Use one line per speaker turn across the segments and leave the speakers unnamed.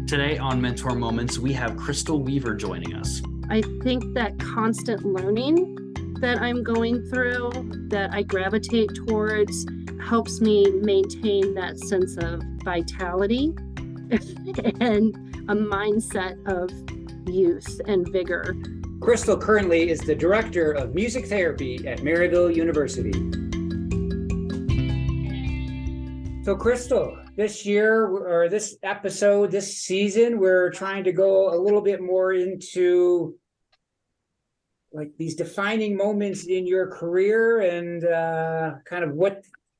Today on Mentor Moments, we have Crystal Weaver joining us.
I think that constant learning that I'm going through, that I gravitate towards, helps me maintain that sense of vitality and a mindset of youth and vigor.
Crystal currently is the Director of Music Therapy at Maryville University. So Crystal, this year, or this episode, this season, we're trying to go a little bit more into like these defining moments in your career and kind of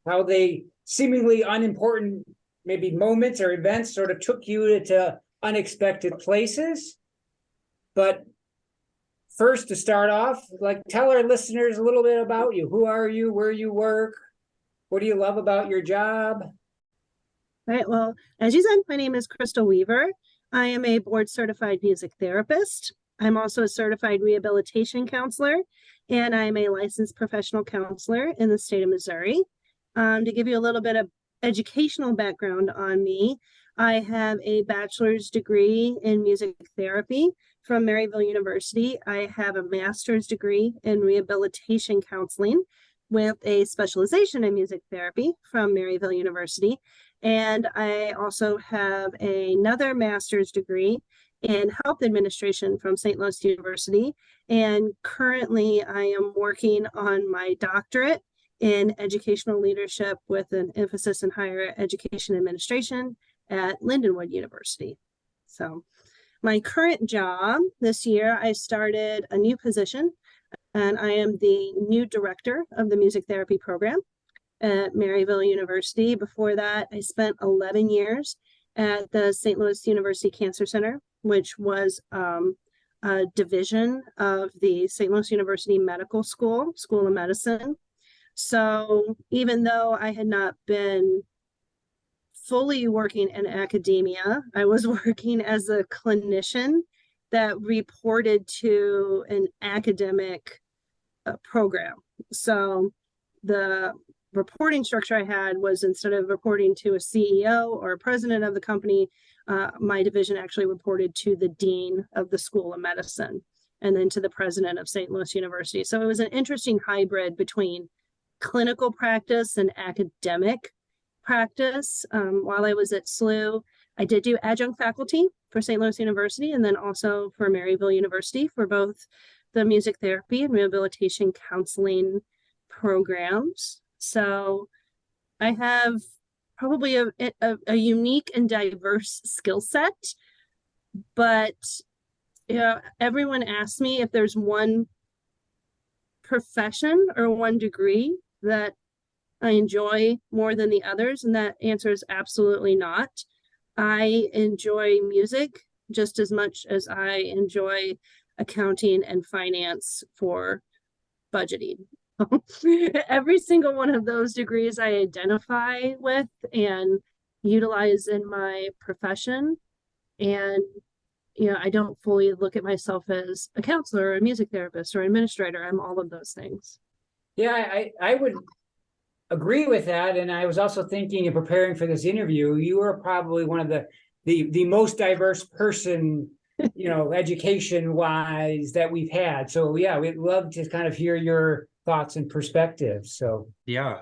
how they seemingly unimportant, maybe moments or events sort of took you to unexpected places. But first, to start off, like tell our listeners a little bit about you. Who are you? Where you work? What do you love about your job?
Right. Well, as you said, my name is Crystal Weaver. I am a board-certified music therapist. I'm also a certified rehabilitation counselor, and I'm a licensed professional counselor in the state of Missouri. To give you a little bit of educational background on me, I have a bachelor's degree in music therapy from Maryville University. I have a master's degree in rehabilitation counseling with a specialization in music therapy from Maryville University. And I also have another master's degree in health administration from St. Louis University. And currently I am working on my doctorate in educational leadership with an emphasis in higher education administration at Lindenwood University. So my current job this year, I started a new position, and I am the new director of the music therapy program at Maryville University. Before that, I spent 11 years at the St. Louis University Cancer Center, which was a division of the St. Louis University Medical School of Medicine. So even though I had not been fully working in academia, I was working as a clinician that reported to an academic program. So the reporting structure I had was, instead of reporting to a CEO or a president of the company, my division actually reported to the dean of the School of Medicine and then to the president of St. Louis University. So it was an interesting hybrid between clinical practice and academic practice. While I was at SLU, I did do adjunct faculty for St. Louis University and then also for Maryville University for both the music therapy and rehabilitation counseling programs. So I have probably a unique and diverse skill set, but everyone asks me if there's one profession or one degree that I enjoy more than the others, and that answer is absolutely not. I enjoy music just as much as I enjoy accounting and finance for budgeting. Every single one of those degrees I identify with and utilize in my profession. And, I don't fully look at myself as a counselor or a music therapist or administrator. I'm all of those things.
Yeah, I would agree with that. And I was also thinking, in preparing for this interview, you are probably one of the most diverse person, education wise that we've had. So yeah, we'd love to kind of hear your thoughts and perspectives. So
yeah,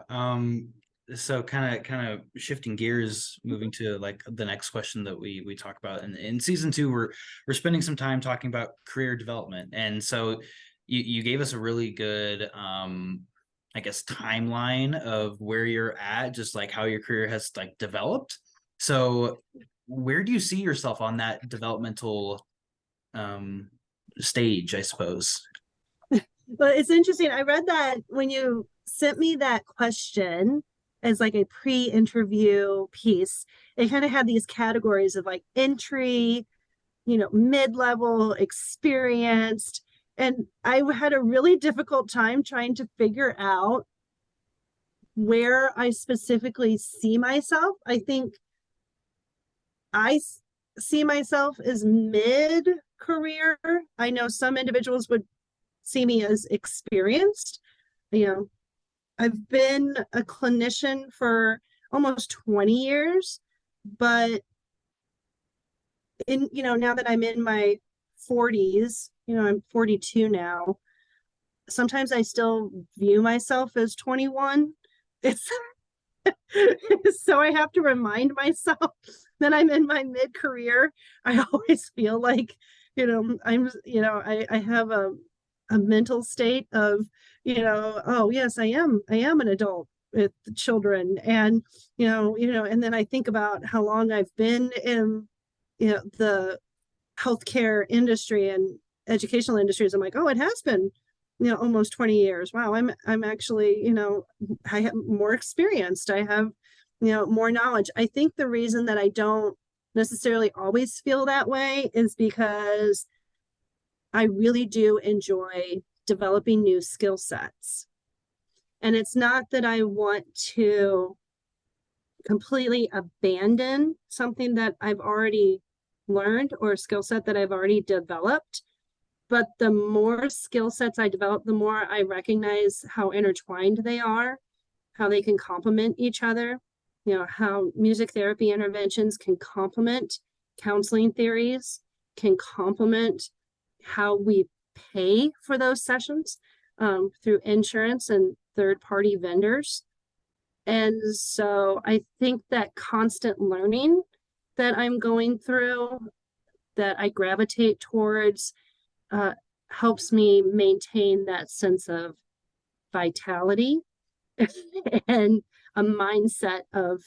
so kind of shifting gears, moving to like the next question that we talk about. In season 2, we're spending some time talking about career development, and so you gave us a really good I guess timeline of where you're at, just like how your career has like developed. So where do you see yourself on that developmental stage, I suppose?
Well, it's interesting. I read that when you sent me that question as like a pre-interview piece, it kind of had these categories of like entry, mid-level, experienced. And I had a really difficult time trying to figure out where I specifically see myself. I think I see myself as mid-career. I know some individuals would see me as experienced. I've been a clinician for almost 20 years, but now that I'm in my 40s, I'm 42 now. Sometimes I still view myself as 21. It's so I have to remind myself that I'm in my mid-career. I always feel like, I have a mental state of, oh yes, I am an adult with children. And, and then I think about how long I've been in, the healthcare industry and educational industries. I'm like, oh, it has been, almost 20 years. Wow, I'm actually, I have more experienced. I have, more knowledge. I think the reason that I don't necessarily always feel that way is because I really do enjoy developing new skill sets. And it's not that I want to completely abandon something that I've already learned or a skill set that I've already developed. But the more skill sets I develop, the more I recognize how intertwined they are, how they can complement each other, how music therapy interventions can complement counseling theories, can complement how we pay for those sessions through insurance and third-party vendors. And so I think that constant learning that I'm going through, that I gravitate towards, helps me maintain that sense of vitality and a mindset of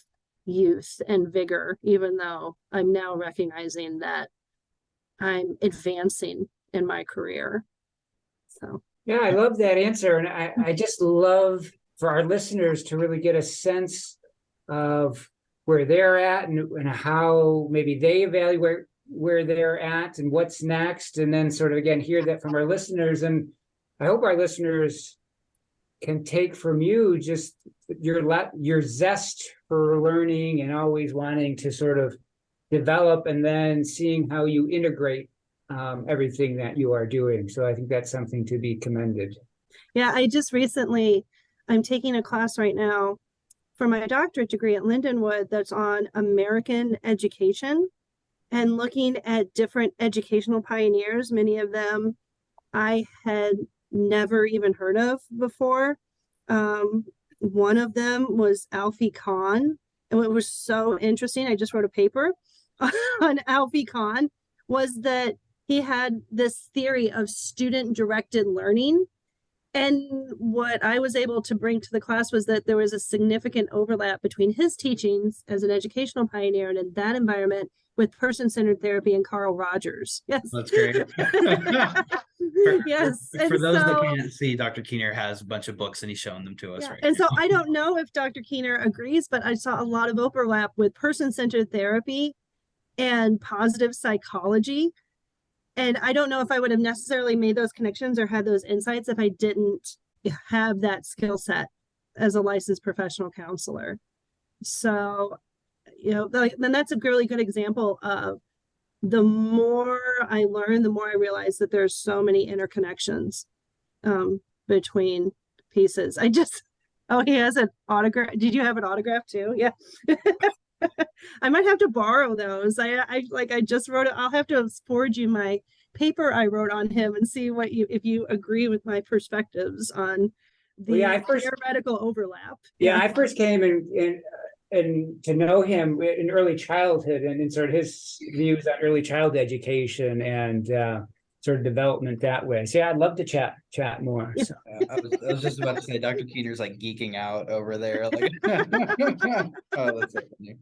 youth and vigor, even though I'm now recognizing that I'm advancing in my career. So
yeah, I love that answer. And I just love for our listeners to really get a sense of where they're at and how maybe they evaluate where they're at and what's next, and then sort of again hear that from our listeners. And I hope our listeners can take from you just your zest for learning and always wanting to sort of develop, and then seeing how you integrate everything that you are doing. So I think that's something to be commended.
Yeah, I'm taking a class right now for my doctorate degree at Lindenwood that's on American education and looking at different educational pioneers. Many of them I had never even heard of before. One of them was Alfie Kahn, and what was so interesting, I just wrote a paper on Alfie Kahn, was that he had this theory of student-directed learning. And what I was able to bring to the class was that there was a significant overlap between his teachings as an educational pioneer and in that environment with person-centered therapy and Carl Rogers. Yes.
That's great.
Yes.
For those that can't see, Dr. Keener has a bunch of books and he's showing them to us right
And
now.
so I don't know if Dr. Keener agrees, but I saw a lot of overlap with person-centered therapy and positive psychology. And I don't know if I would have necessarily made those connections or had those insights if I didn't have that skill set as a licensed professional counselor. So, then that's a really good example of the more I learn, the more I realize that there's so many interconnections between pieces. He has an autograph. Did you have an autograph too? Yeah. I might have to borrow those. I just wrote it. I'll have to forward you my paper I wrote on him and see if you agree with my perspectives on the theoretical overlap.
I first came in to know him in early childhood and in sort of his views on early child education and sort of development that way. So I'd love to chat more. So.
I was just about to say, Dr. Keener's like geeking out over there. Like, oh, that's so funny.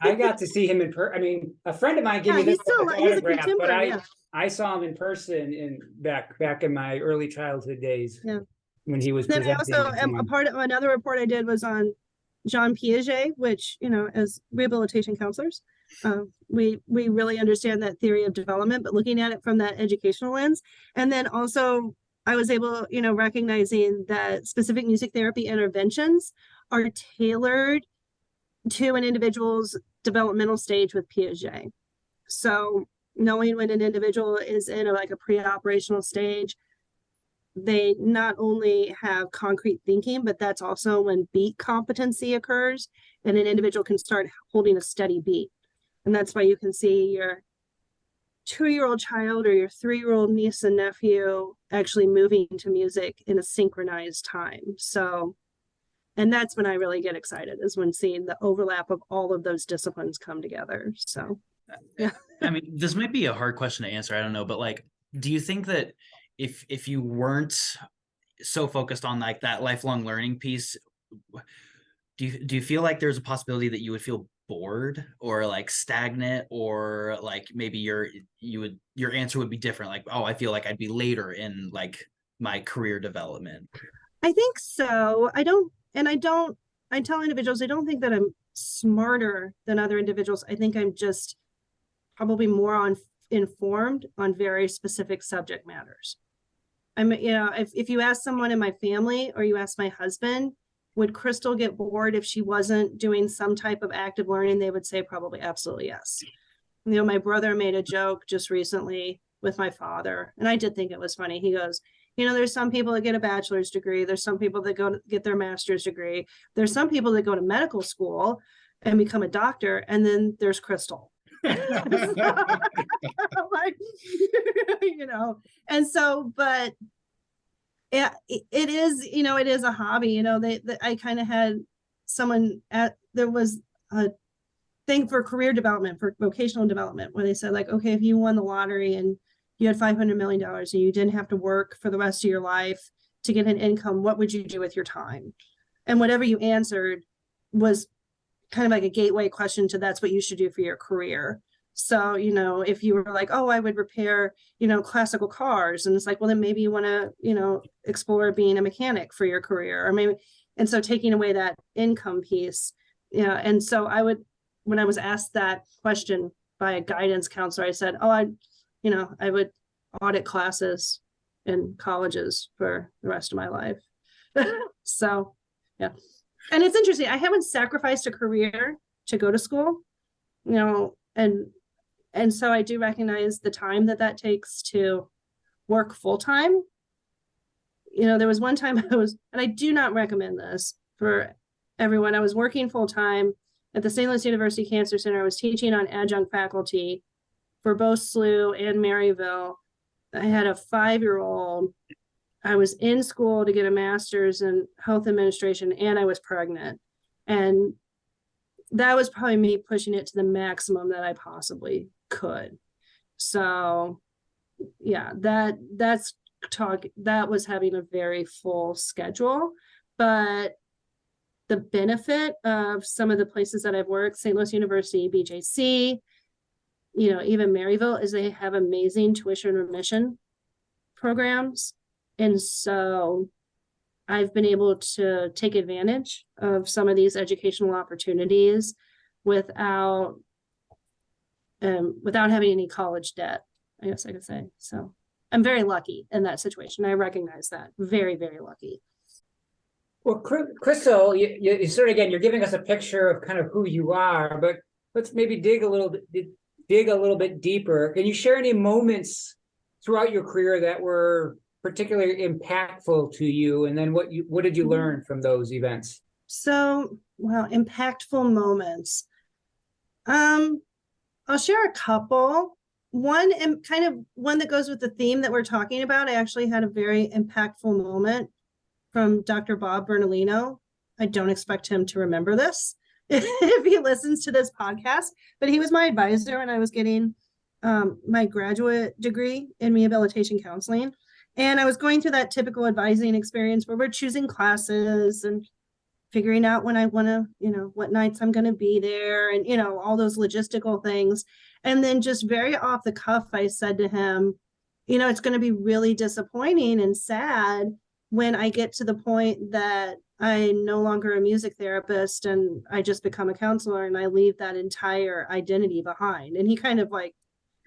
I got to see him in person. I mean, a friend of mine gave me this autograph, but I saw him in person back in my early childhood days. Yeah. When he was
then
presenting.
I also a part of another report I did was on Jean Piaget, which, as rehabilitation counselors, we really understand that theory of development, but looking at it from that educational lens. And then also I was able, recognizing that specific music therapy interventions are tailored to an individual's developmental stage with Piaget. So knowing when an individual is in a pre-operational stage, they not only have concrete thinking, but that's also when beat competency occurs and an individual can start holding a steady beat. And that's why you can see your 2-year-old child or your 3-year-old niece and nephew actually moving to music in a synchronized time. So, and that's when I really get excited, is when seeing the overlap of all of those disciplines come together. So, yeah.
I mean, this might be a hard question to answer. I don't know, but like, do you think that if you weren't so focused on like that lifelong learning piece, do you feel like there's a possibility that you would feel bored or like stagnant, or like maybe your answer would be different, like, oh, I feel like I'd be later in like my career development?
I think so. I tell individuals, I don't think that I'm smarter than other individuals. I think I'm just probably more informed on very specific subject matters. If you ask someone in my family or you ask my husband, would Crystal get bored if she wasn't doing some type of active learning? They would say probably absolutely yes. My brother made a joke just recently with my father, and I did think it was funny. He goes, there's some people that get a bachelor's degree. There's some people that go to get their master's degree. There's some people that go to medical school and become a doctor. And then there's Crystal. Like, and so, but yeah, it is, it is a hobby. I kind of had someone there was a thing for career development, for vocational development, where they said, like, okay, if you won the lottery and you had $500 million and you didn't have to work for the rest of your life to get an income, what would you do with your time? And whatever you answered was kind of like a gateway question to that's what you should do for your career. So, if you were like, oh, I would repair, classical cars, and it's like, well, then maybe you want to, explore being a mechanic for your career, or maybe, and so taking away that income piece. And so when I was asked that question by a guidance counselor, I said, oh, I would audit classes in colleges for the rest of my life. So, yeah. And it's interesting. I haven't sacrificed a career to go to school, and so I do recognize the time that takes to work full time. There was one time and I do not recommend this for everyone. I was working full time at the St. Louis University Cancer Center. I was teaching on adjunct faculty for both SLU and Maryville. I had a 5-year-old. I was in school to get a master's in health administration, and I was pregnant. And that was probably me pushing it to the maximum that I possibly could. So yeah, that was having a very full schedule. But the benefit of some of the places that I've worked, St. Louis University, BJC, even Maryville, is they have amazing tuition remission programs. And so I've been able to take advantage of some of these educational opportunities without having any college debt, I guess I could say. So I'm very lucky in that situation. I recognize that. Very, very lucky.
Well, Crystal, you sort of, again, you're giving us a picture of kind of who you are, but let's maybe dig a little bit deeper. Can you share any moments throughout your career that were particularly impactful to you, and then what did you learn from those events?
So, well, impactful moments. I'll share a couple. One, and kind of one that goes with the theme that we're talking about. I actually had a very impactful moment from Dr. Bob Bernalino. I don't expect him to remember this if he listens to this podcast, but he was my advisor when I was getting my graduate degree in rehabilitation counseling. And I was going through that typical advising experience where we're choosing classes and figuring out when I want to, what nights I'm going to be there, and, all those logistical things. And then just very off the cuff, I said to him, it's going to be really disappointing and sad when I get to the point that I'm no longer a music therapist and I just become a counselor and I leave that entire identity behind. And he kind of like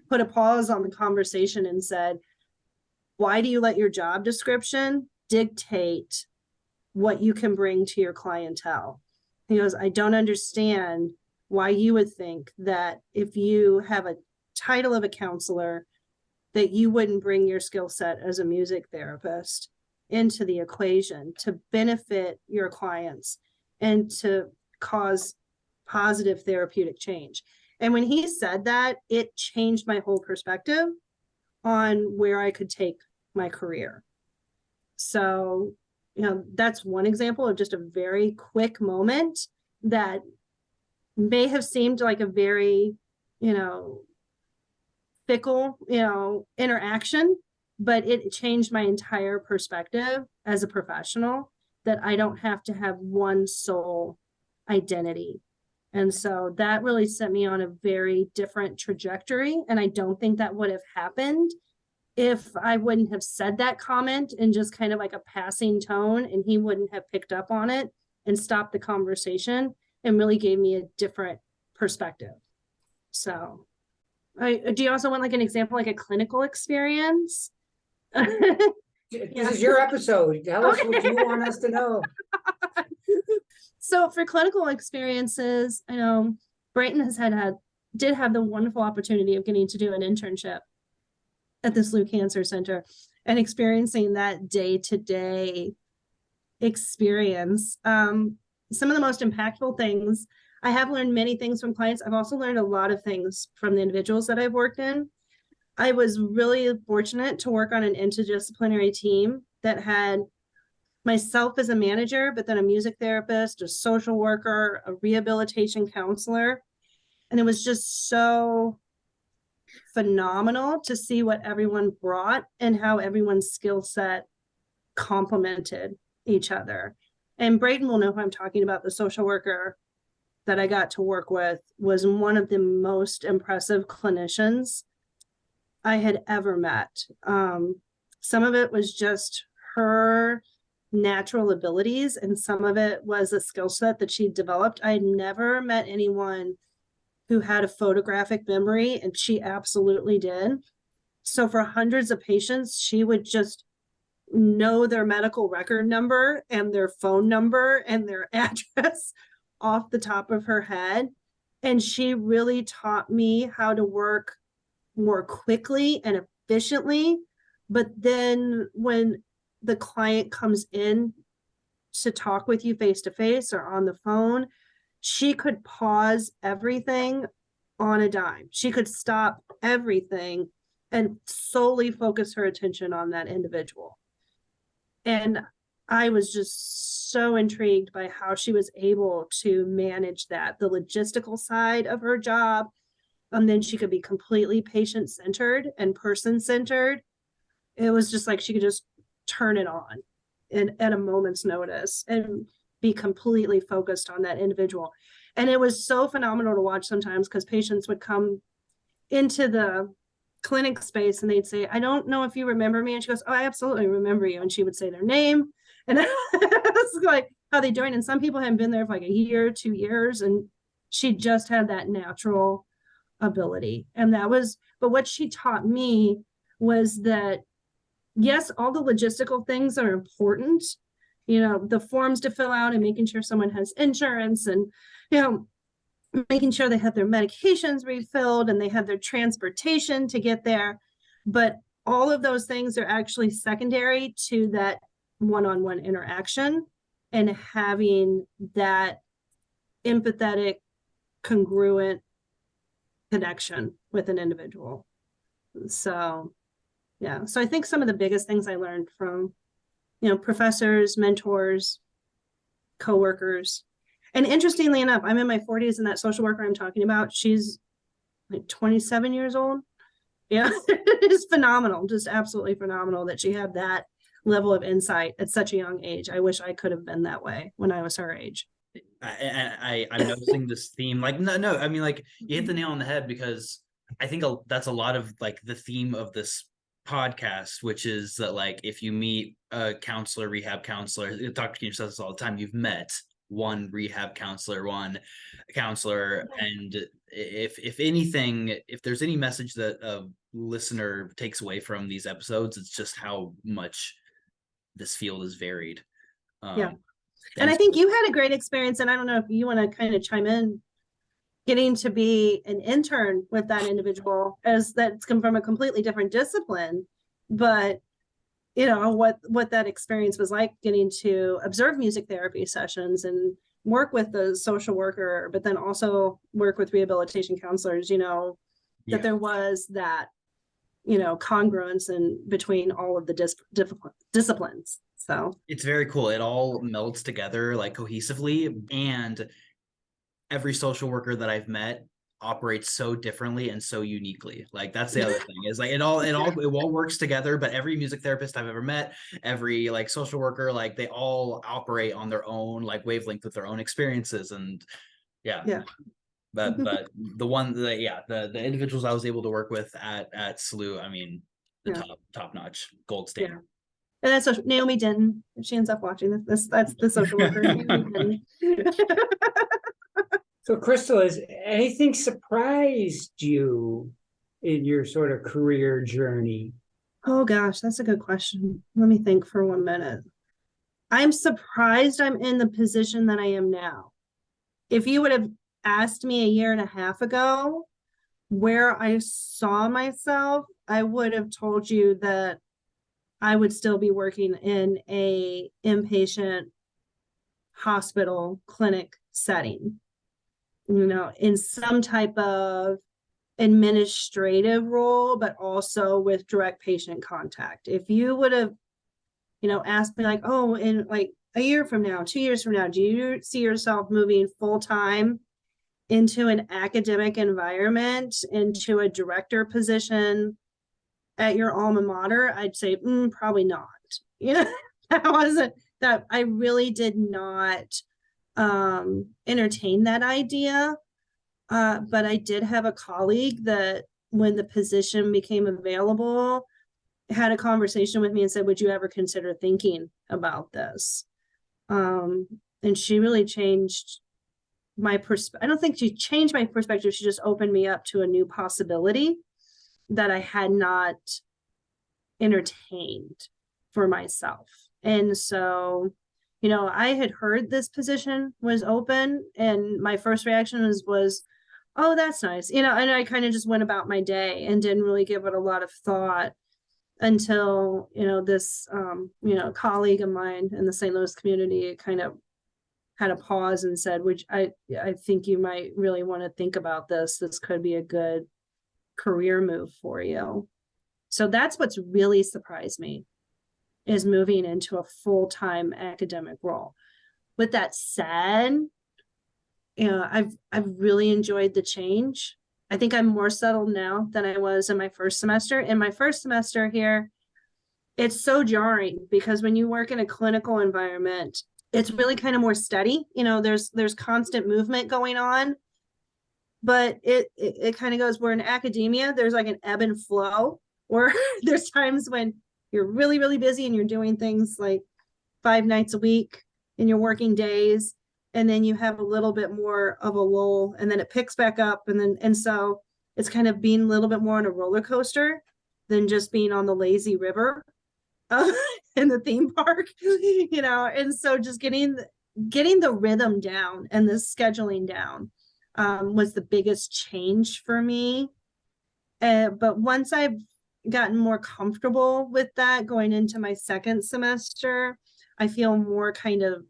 put a pause on the conversation and said, why do you let your job description dictate what you can bring to your clientele? He goes, I don't understand why you would think that if you have a title of a counselor, that you wouldn't bring your skill set as a music therapist into the equation to benefit your clients and to cause positive therapeutic change. And when he said that, it changed my whole perspective on where I could take my career. So, that's one example of just a very quick moment that may have seemed like a very, fickle, interaction, but it changed my entire perspective as a professional, that I don't have to have one sole identity. And so that really set me on a very different trajectory. And I don't think that would have happened if I wouldn't have said that comment in just kind of like a passing tone, and he wouldn't have picked up on it and stopped the conversation and really gave me a different perspective. So do you also want like an example, like a clinical experience?
This is your episode. Tell us what you want us to know.
So for clinical experiences, I know Brayton did have the wonderful opportunity of getting to do an internship at the SLU Cancer Center and experiencing that day-to-day experience. Some of the most impactful things, I have learned many things from clients. I've also learned a lot of things from the individuals that I've worked in. I was really fortunate to work on an interdisciplinary team that had myself as a manager, but then a music therapist, a social worker, a rehabilitation counselor. And it was just so phenomenal to see what everyone brought and how everyone's skill set complemented each other. And Brayden will know who I'm talking about. The social worker that I got to work with was one of the most impressive clinicians I had ever met. Some of it was just her natural abilities, and some of it was a skill set that she developed. I had never met anyone who had a photographic memory, and she absolutely did. So for hundreds of patients, she would just know their medical record number and their phone number and their address off the top of her head. And she really taught me how to work more quickly and efficiently. But then when the client comes in to talk with you face to face or on the phone, she could pause everything on a dime. She could stop everything and solely focus her attention on that individual. And I was just so intrigued by how she was able to manage that, the logistical side of her job. And then she could be completely patient-centered and person-centered. It was just like she could just turn it on at a moment's notice and be completely focused on that individual. And it was so phenomenal to watch sometimes, because patients would come into the clinic space and they'd say, I don't know if you remember me. And she goes, oh, I absolutely remember you. And she would say their name. And it's like, how they doing? And some people hadn't been there for like a year, 2 years. And she just had that natural ability. And but what she taught me was that, yes, all the logistical things are important, the forms to fill out and making sure someone has insurance, and, making sure they have their medications refilled and they have their transportation to get there. But all of those things are actually secondary to that one-on-one interaction and having that empathetic, congruent connection with an individual. So, yeah. So I think some of the biggest things I learned from, professors, mentors, coworkers. And interestingly enough, I'm in my 40s, and that social worker I'm talking about, she's like 27 years old. Yeah, it's phenomenal, just absolutely phenomenal that she had that level of insight at such a young age. I wish I could have been that way when I was her age.
I'm noticing this theme. Like, no, I mean, like, you hit the nail on the head, because I think that's a lot of like the theme of this podcast, which is that, like, if you meet a counselor, rehab counselor, Dr. Keener says this all the time, you've met one rehab counselor, one counselor. And if anything, if there's any message that a listener takes away from these episodes, it's just how much this field is varied.
Yeah. And I think you had a great experience, and I don't know if you want to kind of chime in, getting to be an intern with that individual, as that's come from a completely different discipline, but what that experience was like, getting to observe music therapy sessions and work with the social worker, but then also work with rehabilitation counselors, that there was that, congruence in between all of the disciplines. So
it's very cool. It all melds together like cohesively, and every social worker that I've met operates so differently and so uniquely. Like that's the other thing, is like it all works together, but every music therapist I've ever met, every like social worker, like they all operate on their own like wavelength with their own experiences. And
yeah.
but the individuals I was able to work with at SLU, I mean, top notch, gold standard.
And that's Naomi Denton. If she ends up watching this, that's the social worker. Naomi Denton.
So Crystal, has anything surprised you in your sort of career journey?
Oh gosh, that's a good question. Let me think for 1 minute. I'm surprised I'm in the position that I am now. If you would have asked me a year and a half ago where I saw myself, I would have told you that I would still be working in a inpatient hospital clinic setting, in some type of administrative role, but also with direct patient contact. If you would have, asked me like, oh, in like a year from now, 2 years from now, do you see yourself moving full-time into an academic environment, into a director position at your alma mater? I'd say probably not. That I really did not entertain that idea. But I did have a colleague that when the position became available, had a conversation with me and said, would you ever consider thinking about this? And she really changed my perspective. I don't think she changed my perspective. She just opened me up to a new possibility that I had not entertained for myself. And so, I had heard this position was open, and my first reaction was, oh, that's nice. And I kind of just went about my day and didn't really give it a lot of thought until, this, colleague of mine in the St. Louis community kind of had a pause and said, which I think you might really want to think about this. This could be a good career move for you. So that's what's really surprised me, is moving into a full-time academic role. With that said, I've really enjoyed the change. I think I'm more settled now than I was in my first semester. In my first semester here, it's so jarring because when you work in a clinical environment, it's really kind of more steady. There's constant movement going on, but it kind of goes, where in academia, there's like an ebb and flow, or there's times when you're really, really busy and you're doing things like 5 nights a week in your working days. And then you have a little bit more of a lull, and then it picks back up. And so it's kind of being a little bit more on a roller coaster than just being on the lazy river in the theme park, and so just getting the rhythm down and the scheduling down was the biggest change for me. But once I've gotten more comfortable with that going into my second semester, I feel more kind of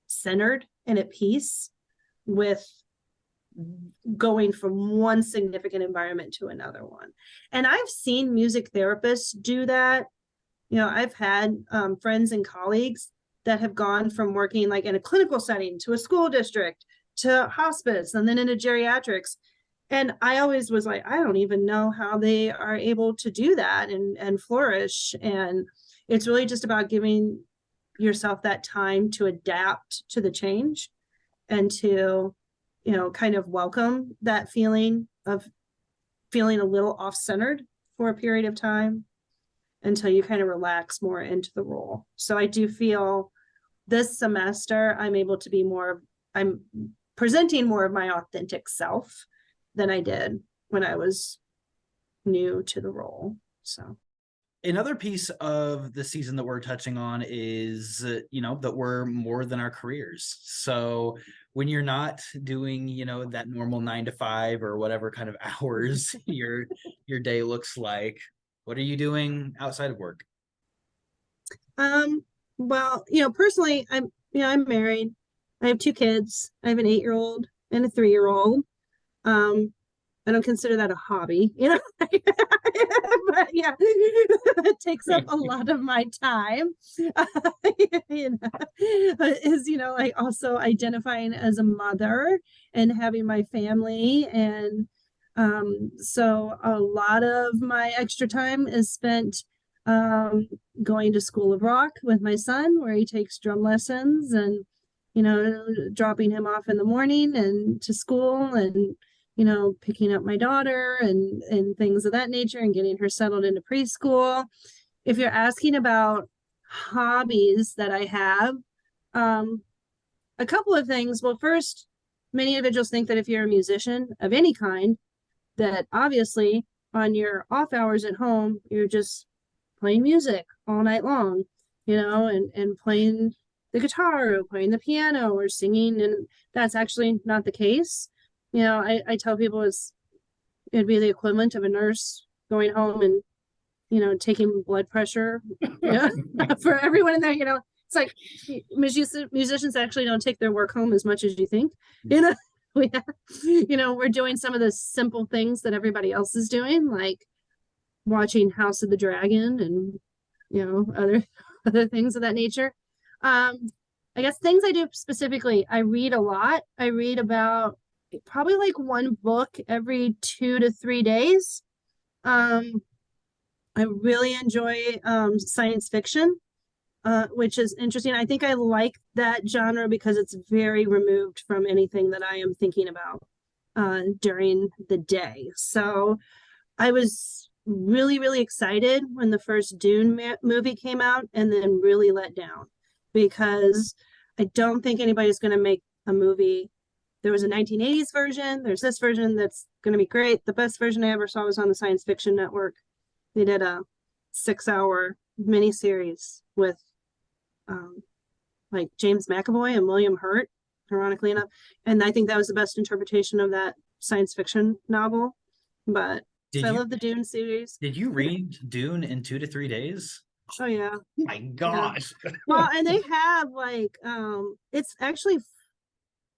centered and at peace with going from one significant environment to another one. And I've seen music therapists do that. I've had friends and colleagues that have gone from working like in a clinical setting to a school district to hospice and then into geriatrics. And I always was like, I don't even know how they are able to do that and flourish. And it's really just about giving yourself that time to adapt to the change and to, kind of welcome that feeling of feeling a little off-centered for a period of time until you kind of relax more into the role. So I do feel this semester I'm presenting more of my authentic self than I did when I was new to the role. So
another piece of the season that we're touching on is, that we're more than our careers. So when you're not doing, that normal 9 to 5 or whatever kind of hours your day looks like, what are you doing outside of work?
Well, personally, I'm married. I have 2 kids. I have an 8-year-old and a 3-year-old. I don't consider that a hobby, but yeah, it takes up a lot of my time. Like also identifying as a mother and having my family. And so a lot of my extra time is spent going to School of Rock with my son, where he takes drum lessons, and dropping him off in the morning and to school, and picking up my daughter and things of that nature, and getting her settled into preschool. If you're asking about hobbies that I have, a couple of things. Well, first, many individuals think that if you're a musician of any kind, that obviously on your off hours at home, you're just playing music all night long, and playing the guitar or playing the piano or singing. And that's actually not the case. I tell people it'd be the equivalent of a nurse going home and, taking blood pressure for everyone in there. It's like musicians actually don't take their work home as much as you think. We're doing some of the simple things that everybody else is doing, like watching House of the Dragon and, other things of that nature. I guess things I do specifically, I read a lot. I read about probably like one book every 2 to 3 days. I really enjoy science fiction, which is interesting. I think I like that genre because it's very removed from anything that I am thinking about during the day. So I was really, really excited when the first Dune movie came out, and then really let down because I don't think anybody's going to make a movie. There was a 1980s version. There's this version that's going to be great. The best version I ever saw was on the Science Fiction Network. They did a 6-hour miniseries with like James McAvoy and William Hurt, ironically enough. And I think that was the best interpretation of that science fiction novel. But I love the Dune series.
Did you read Dune in 2 to 3 days?
Oh yeah.
My gosh.
Yeah. Well, and they have like it's actually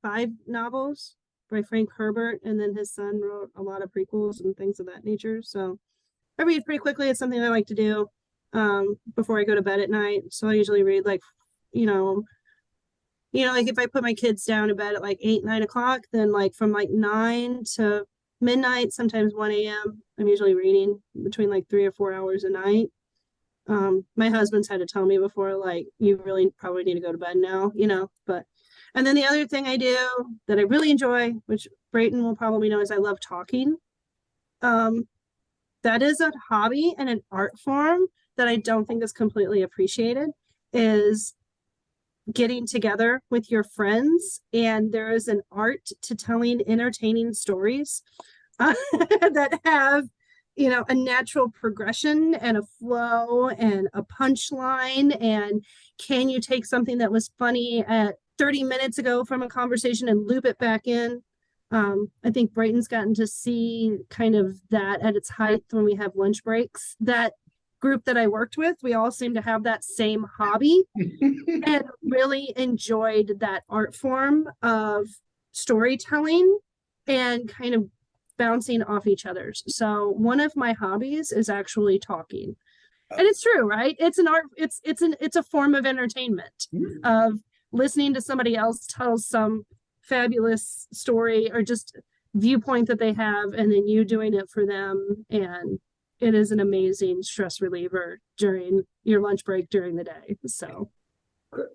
5 novels by Frank Herbert, and then his son wrote a lot of prequels and things of that nature. So I read pretty quickly. It's something I like to do before I go to bed at night. So I usually read like, like if I put my kids down to bed at like 8, 9 o'clock, then like from like 9 to midnight, sometimes 1 a.m., I'm usually reading between like 3 or 4 hours a night. My husband's had to tell me before, like, you really probably need to go to bed now, but, and then the other thing I do that I really enjoy, which Brayton will probably know, is I love talking. That is a hobby and an art form that I don't think is completely appreciated, is getting together with your friends, and there is an art to telling entertaining stories that have a natural progression and a flow and a punchline. And can you take something that was funny at 30 minutes ago from a conversation and loop it back in? I think Brayton's gotten to see kind of that at its height when we have lunch breaks. That group that I worked with, we all seem to have that same hobby and really enjoyed that art form of storytelling and kind of bouncing off each other's. So one of my hobbies is actually talking. And it's true, right? It's an art, it's a form of entertainment, of listening to somebody else tell some fabulous story or just viewpoint that they have, and then you doing it for them. And it is an amazing stress reliever during your lunch break during the day. So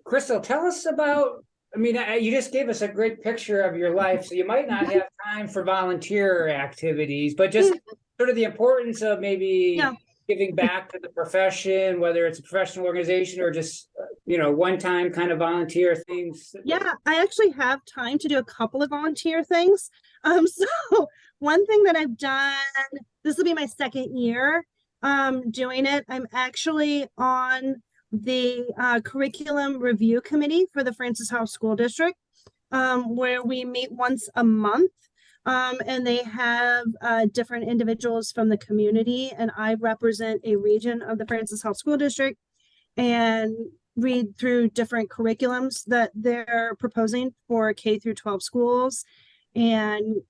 Crystal, tell us about, you just gave us a great picture of your life, so you might not have time for volunteer activities, but just sort of the importance of maybe giving back to the profession, whether it's a professional organization or just, one-time kind of volunteer things.
Yeah, I actually have time to do a couple of volunteer things. So one thing that I've done, this will be my 2nd year doing it. I'm actually on the curriculum review committee for the Francis House School District, where we meet once a month. And they have different individuals from the community, and I represent a region of the Francis House School District. and read through different curriculums that they're proposing for K through 12 schools and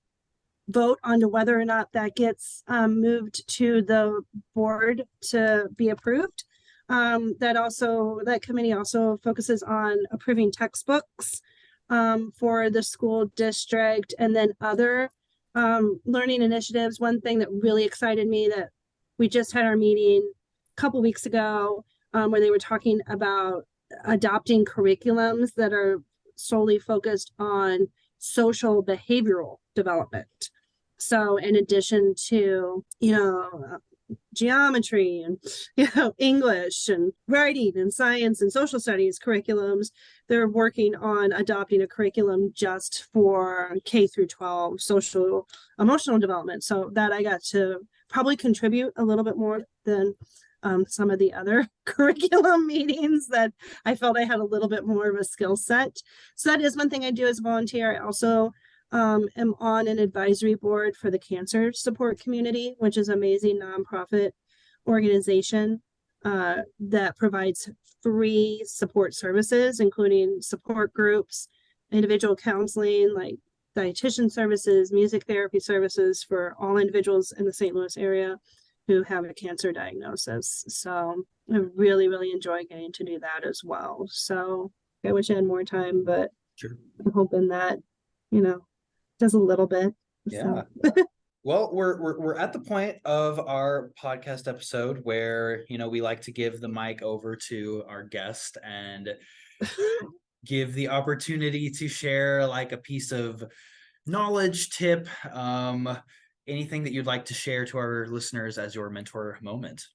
vote on to whether or not that gets moved to the board to be approved. That committee also focuses on approving textbooks for the school district, and then other learning initiatives. One thing that really excited me, that we just had our meeting a couple weeks ago, where they were talking about adopting curriculums that are solely focused on social behavioral development. So in addition to, geometry and, English and writing and science and social studies curriculums, they're working on adopting a curriculum just for K through 12 social emotional development. So that I got to probably contribute a little bit more than some of the other curriculum meetings, that I felt I had a little bit more of a skill set. So that is one thing I do as a volunteer. I also am on an advisory board for the Cancer Support Community, which is an amazing nonprofit organization that provides free support services, including support groups, individual counseling, like dietitian services, music therapy services for all individuals in the St. Louis area who have a cancer diagnosis. So I really, really enjoy getting to do that as well. So I wish I had more time, but
Sure.
I'm hoping that, does a little bit.
Yeah.
So.
Well, we're at the point of our podcast episode where, we like to give the mic over to our guest and give the opportunity to share like a piece of knowledge, tip, anything that you'd like to share to our listeners as your mentor moment.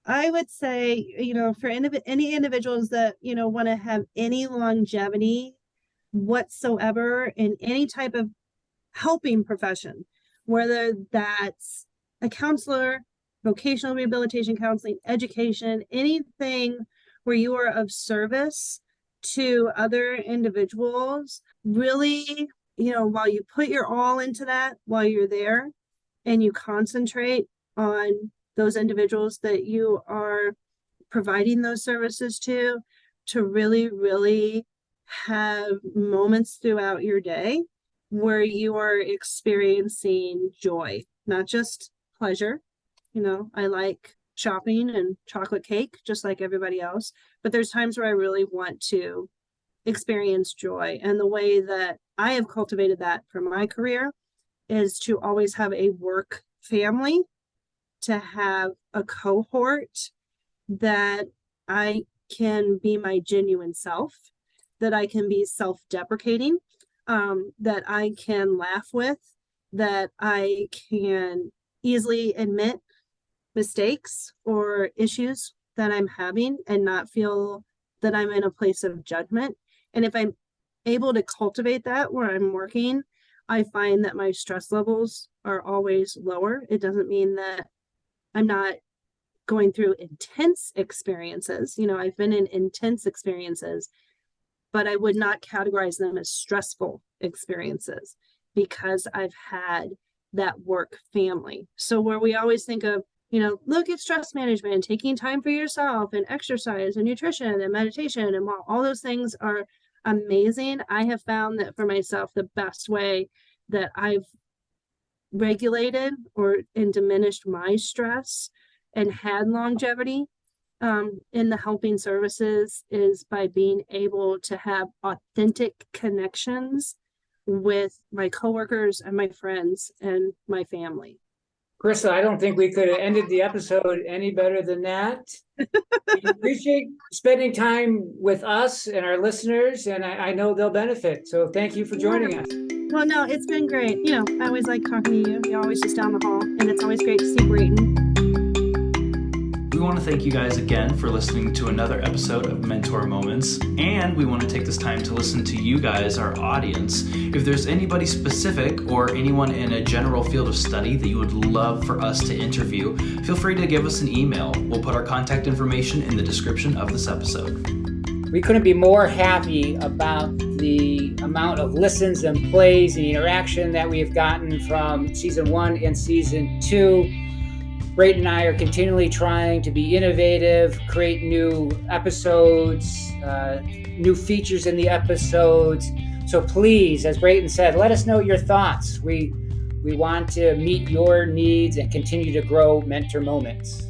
I would say, for any individuals that, want to have any longevity whatsoever in any type of helping profession, whether that's a counselor, vocational rehabilitation counseling, education, anything where you are of service to other individuals, really, while you put your all into that, while you're there and you concentrate on those individuals that you are providing those services to really, really have moments throughout your day where you are experiencing joy, not just pleasure. I like shopping and chocolate cake just like everybody else, but there's times where I really want to experience joy. And the way that I have cultivated that for my career is to always have a work family, to have a cohort that I can be my genuine self, that I can be self-deprecating, that I can laugh with, that I can easily admit mistakes or issues that I'm having and not feel that I'm in a place of judgment. And if I'm able to cultivate that where I'm working, I find that my stress levels are always lower. It doesn't mean that I'm not going through intense experiences. I've been in intense experiences, but I would not categorize them as stressful experiences because I've had that work family. So where we always think of, look at stress management, taking time for yourself and exercise and nutrition and meditation, and while all those things are amazing, I have found that for myself, the best way that I've regulated and diminished my stress and had longevity in the helping services is by being able to have authentic connections with my coworkers and my friends and my family.
Krista, I don't think we could have ended the episode any better than that. We appreciate spending time with us and our listeners, and I know they'll benefit. So thank you for joining us.
Well, no, it's been great. I always like talking to you. You're always just down the hall, and it's always great to see Brayton.
We want to thank you guys again for listening to another episode of Mentor Moments, and we want to take this time to listen to you guys, our audience. If there's anybody specific or anyone in a general field of study that you would love for us to interview, feel free to give us an email. We'll put our contact information in the description of this episode.
We couldn't be more happy about the amount of listens and plays and interaction that we've gotten from season 1 and season 2. Brayton and I are continually trying to be innovative, create new episodes, new features in the episodes. So please, as Brayton said, let us know your thoughts. We want to meet your needs and continue to grow Mentor Moments.